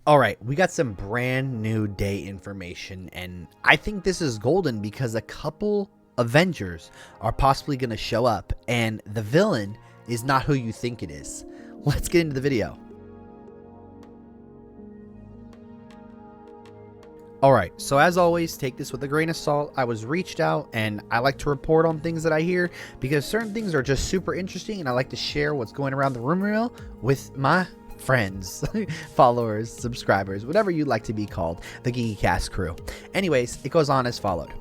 Alright, we got some brand new day information, and I think this is golden because a couple Avengers are possibly going to show up, and the villain is not who you think it is. Let's get into the video. Alright, so as always, take this with a grain of salt. I was reached out, and I like to report on things that I hear because certain things are just super interesting, and I like to share what's going around the rumor mill with my friends, followers, subscribers, whatever you'd like to be called, the GeekyCast crew. Anyways, it goes on as followed.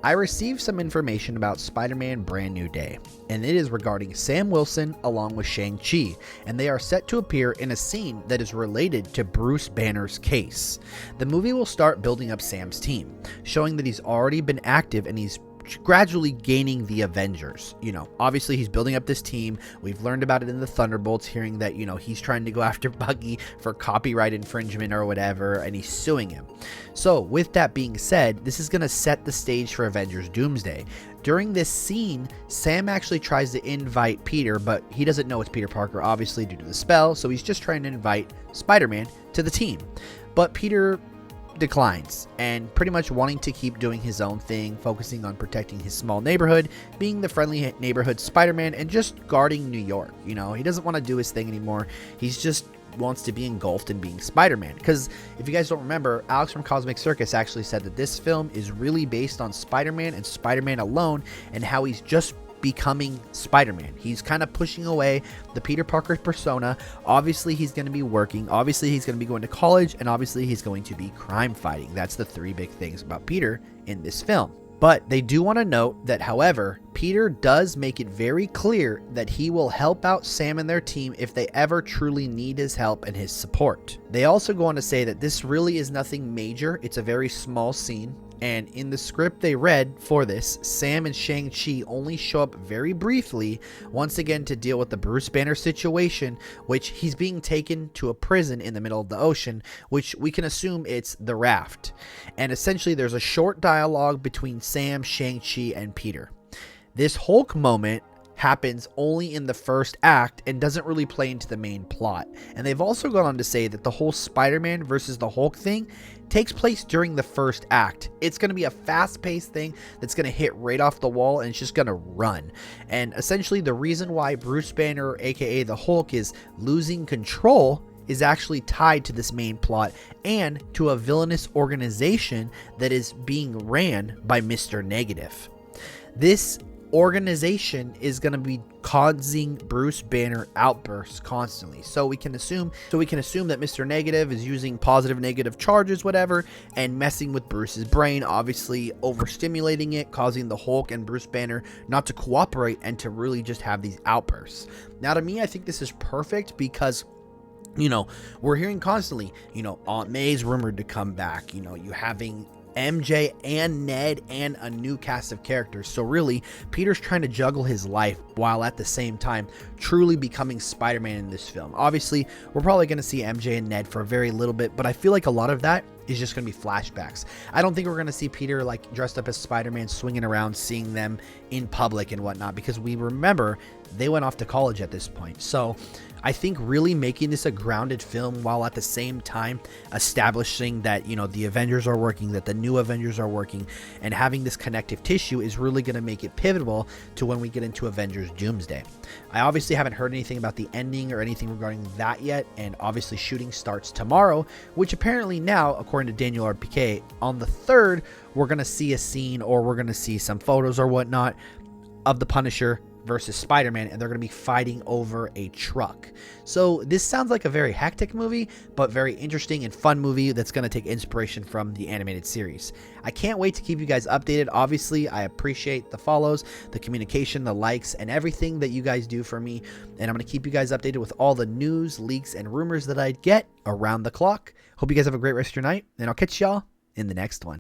I received some information about Spider-Man Brand New Day, and it is regarding Sam Wilson along with Shang-Chi, and they are set to appear in a scene that is related to Bruce Banner's case. The movie will start building up Sam's team, showing that he's already been active and he's gradually gaining the Avengers. Obviously he's building up this team. We've learned about it in the Thunderbolts, hearing that, he's trying to go after Bucky for copyright infringement or whatever, and he's suing him. So with that being said, this is going to set the stage for Avengers Doomsday. During this scene, Sam actually tries to invite Peter, but he doesn't know it's Peter Parker, obviously, due to the spell, so he's just trying to invite Spider-Man to the team. But Peter declines, and pretty much wanting to keep doing his own thing, focusing on protecting his small neighborhood, being the friendly neighborhood Spider-Man, and just guarding New York. He doesn't want to do his thing anymore. He's just wants to be engulfed in being Spider-Man. Because if you guys don't remember, Alex from Cosmic Circus actually said that this film is really based on Spider-Man and Spider-Man alone, and how he's just becoming Spider-Man. He's kind of pushing away the Peter Parker persona. Obviously he's going to be working, obviously he's going to be going to college, and obviously he's going to be crime fighting. That's the three big things about Peter in this film. But they do want to note that, however, Peter does make it very clear that he will help out Sam and their team if they ever truly need his help and his support. They also go on to say that this really is nothing major. It's a very small scene. And in the script they read for this, Sam and Shang-Chi only show up very briefly, once again to deal with the Bruce Banner situation, which he's being taken to a prison in the middle of the ocean, which we can assume it's the Raft. And essentially there's a short dialogue between Sam, Shang-Chi, and Peter. This Hulk moment happens only in the first act and doesn't really play into the main plot. And they've also gone on to say that the whole Spider-Man versus the Hulk thing takes place during the first act. It's going to be a fast-paced thing that's going to hit right off the wall, and it's just going to run. And essentially the reason why Bruce Banner, aka the Hulk, is losing control is actually tied to this main plot and to a villainous organization that is being ran by Mr. Negative. This organization is going to be causing Bruce Banner outbursts constantly. So we can assume that Mr. Negative is using positive negative charges, whatever, and messing with Bruce's brain, obviously overstimulating it, causing the Hulk and Bruce Banner not to cooperate and to really just have these outbursts. Now, to me, I think this is perfect because we're hearing constantly, Aunt May's rumored to come back, you having MJ and Ned and a new cast of characters. So really, Peter's trying to juggle his life while at the same time truly becoming Spider-Man in this film. Obviously, we're probably going to see MJ and Ned for a very little bit, but I feel like a lot of that is just going to be flashbacks. I don't think we're going to see Peter like dressed up as Spider-Man swinging around, seeing them in public and whatnot, because we remember they went off to college at this point. So I think really making this a grounded film while at the same time establishing that, the Avengers are working, that the new Avengers are working, and having this connective tissue is really going to make it pivotal to when we get into Avengers Doomsday. I obviously haven't heard anything about the ending or anything regarding that yet, and obviously shooting starts tomorrow, which apparently now, according to Daniel RPK, on the 3rd, we're going to see a scene, or we're going to see some photos or whatnot of the Punisher versus Spider-Man, and they're going to be fighting over a truck. So this sounds like a very hectic movie, but very interesting and fun movie that's going to take inspiration from the animated series. I can't wait to keep you guys updated. Obviously, I appreciate the follows, the communication, the likes, and everything that you guys do for me, and I'm going to keep you guys updated with all the news, leaks, and rumors that I get around the clock. Hope you guys have a great rest of your night, and I'll catch y'all in the next one.